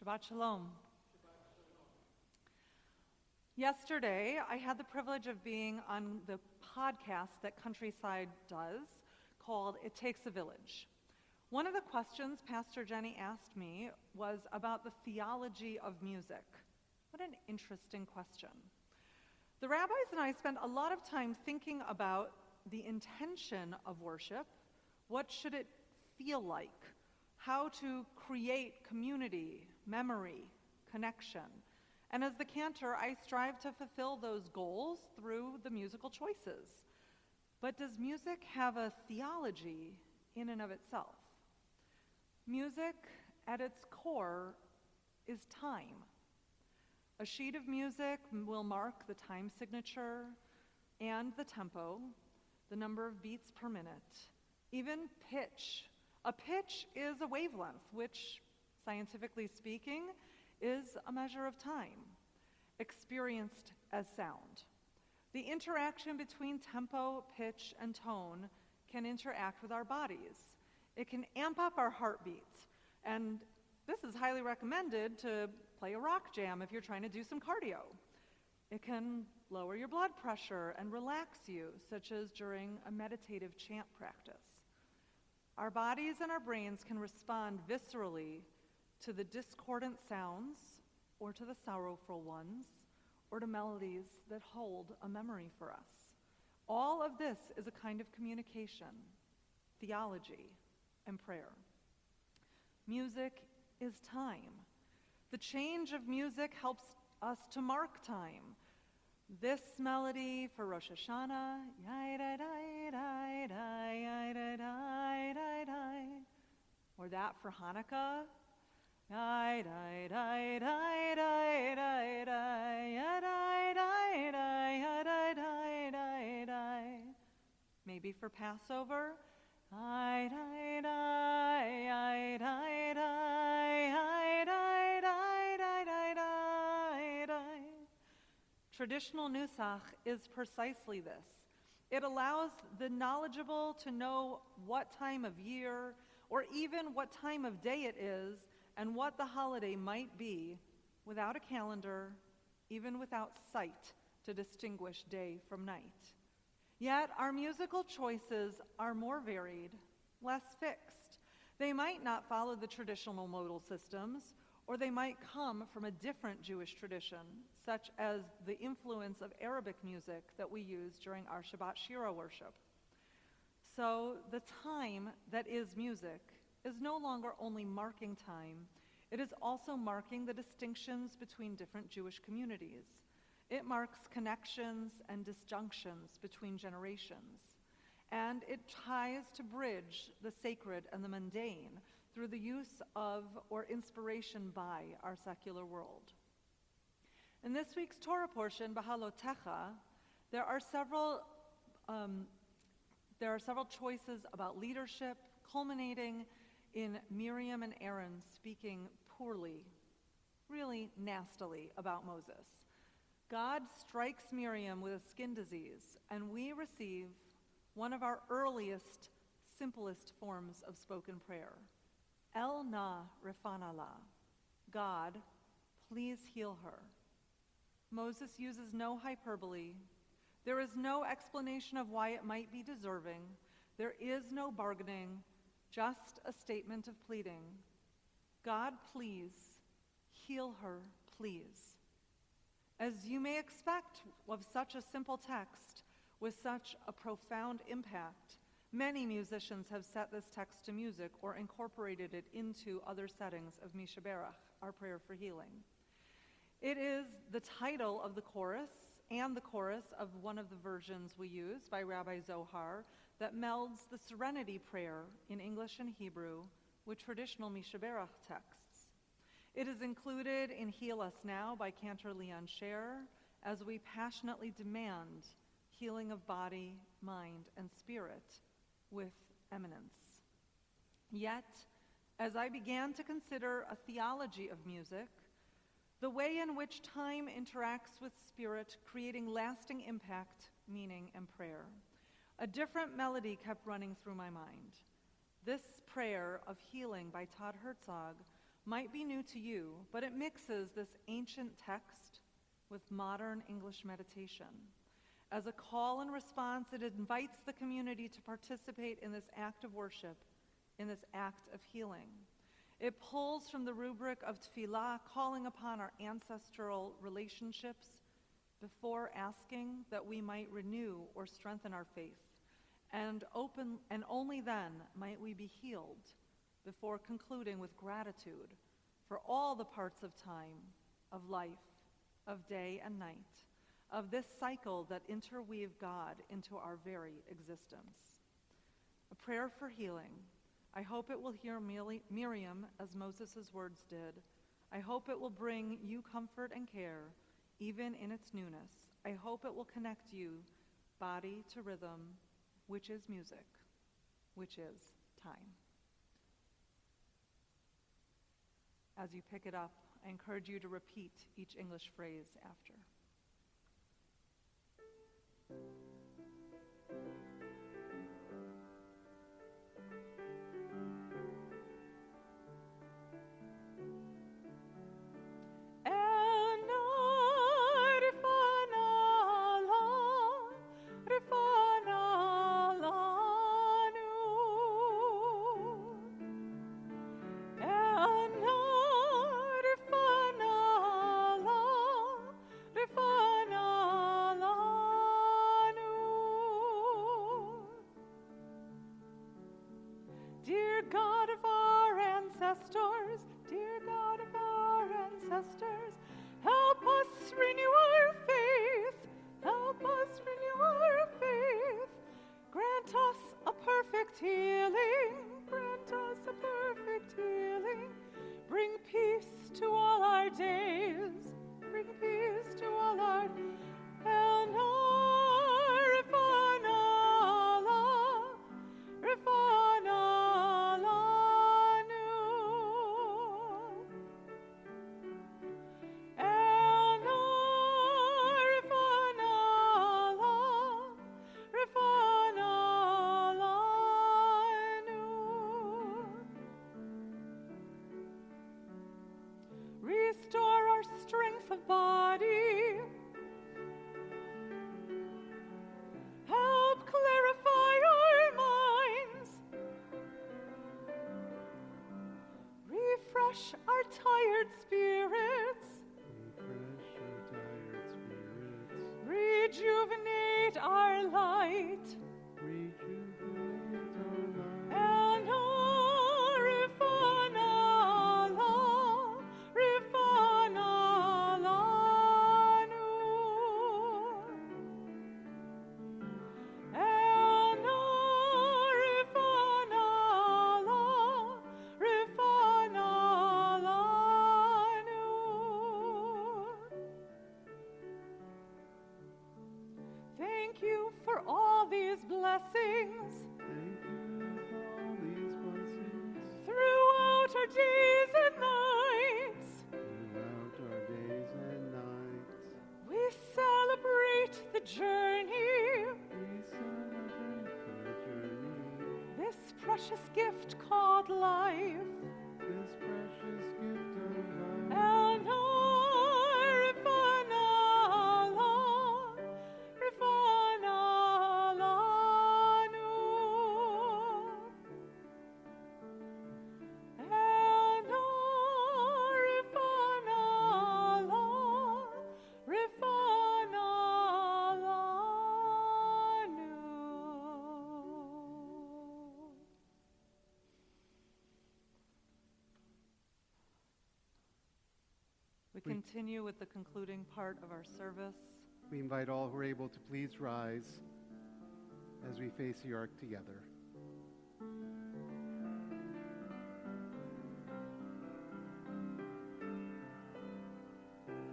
Shabbat Shalom. Yesterday, I had the privilege of being on the podcast that Countryside does called It Takes a Village. One of the questions Pastor Jenny asked me was about the theology of music. What an interesting question. The rabbis and I spent a lot of time thinking about the intention of worship. What should it feel like? How to create community, memory, connection. And as the cantor, I strive to fulfill those goals through the musical choices. But does music have a theology in and of itself? Music, at its core, is time. A sheet of music will mark the time signature and the tempo, the number of beats per minute, even pitch. A pitch is a wavelength, which, scientifically speaking, is a measure of time, experienced as sound. The interaction between tempo, pitch, and tone can interact with our bodies. It can amp up our heartbeat, and this is highly recommended to play a rock jam if you're trying to do some cardio. It can lower your blood pressure and relax you, such as during a meditative chant practice. Our bodies and our brains can respond viscerally to the discordant sounds, or to the sorrowful ones, or to melodies that hold a memory for us. All of this is a kind of communication, theology, and prayer. Music is time. The change of music helps us to mark time. This melody for Rosh Hashanah, or that for Hanukkah, maybe for Passover, Traditional nusach is precisely this. It allows the knowledgeable to know what time of year or even what time of day it is and what the holiday might be without a calendar, even without sight to distinguish day from night. Yet our musical choices are more varied, less fixed. They might not follow the traditional modal systems, or they might come from a different Jewish tradition, such as the influence of Arabic music that we use during our Shabbat Shira worship. So the time that is music is no longer only marking time, it is also marking the distinctions between different Jewish communities. It marks connections and disjunctions between generations. And it tries to bridge the sacred and the mundane through the use of or inspiration by our secular world. In this week's Torah portion, Bahalotecha, there are several choices about leadership, culminating in Miriam and Aaron speaking poorly, really nastily about Moses. God strikes Miriam with a skin disease, and we receive one of our earliest, simplest forms of spoken prayer. El na refanala. God, please heal her. Moses uses no hyperbole. There is no explanation of why it might be deserving. There is no bargaining, just a statement of pleading. God, please, heal her, please. As you may expect of such a simple text with such a profound impact, many musicians have set this text to music or incorporated it into other settings of Mishaberach, our prayer for healing. It is the title of the chorus and the chorus of one of the versions we use by Rabbi Zohar that melds the Serenity Prayer in English and Hebrew with traditional Mishaberach texts. It is included in Heal Us Now by Cantor Leon Scher as we passionately demand healing of body, mind, and spirit with eminence. Yet, as I began to consider a theology of music, the way in which time interacts with spirit, creating lasting impact, meaning, and prayer, a different melody kept running through my mind. This prayer of healing by Todd Herzog might be new to you, but it mixes this ancient text with modern English meditation. As a call and response, it invites the community to participate in this act of worship, in this act of healing. It pulls from the rubric of tefillah, calling upon our ancestral relationships before asking that we might renew or strengthen our faith. And only then might we be healed before concluding with gratitude for all the parts of time, of life, of day and night, of this cycle that interweave God into our very existence. A prayer for healing. I hope it will hear Miriam as Moses' words did. I hope it will bring you comfort and care, even in its newness. I hope it will connect you, body to rhythm, which is music, which is time. As you pick it up, I encourage you to repeat each English phrase after. Dear God of our ancestors, dear God of our ancestors, help us renew our faith, help us renew our faith. Grant us a perfect healing, grant us a perfect healing. Bring peace to all our days, bring peace to all our days. And restore our strength of body. Help clarify our minds. Refresh our tired spirits. Rejuvenate our light. And thank you for all these blessings. Thank you for all these blessings. Throughout our days and nights. Throughout our days and nights. We celebrate the journey. We celebrate the journey. This precious gift called life. This precious gift of life. And we continue with the concluding part of our service. We invite all who are able to please rise as we face the ark together.